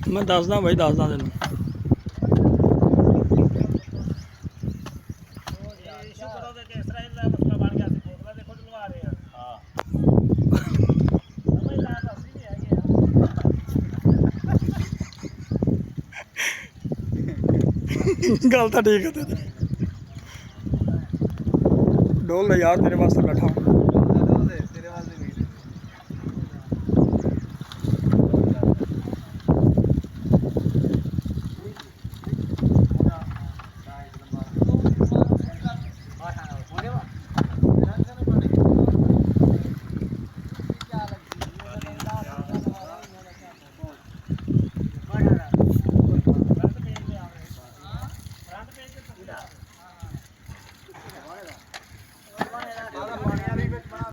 मैं दसदा भाई दसदा तेन गल तो ठीक है तेरी डोल ले यार तेरे वास्ते बैठा front page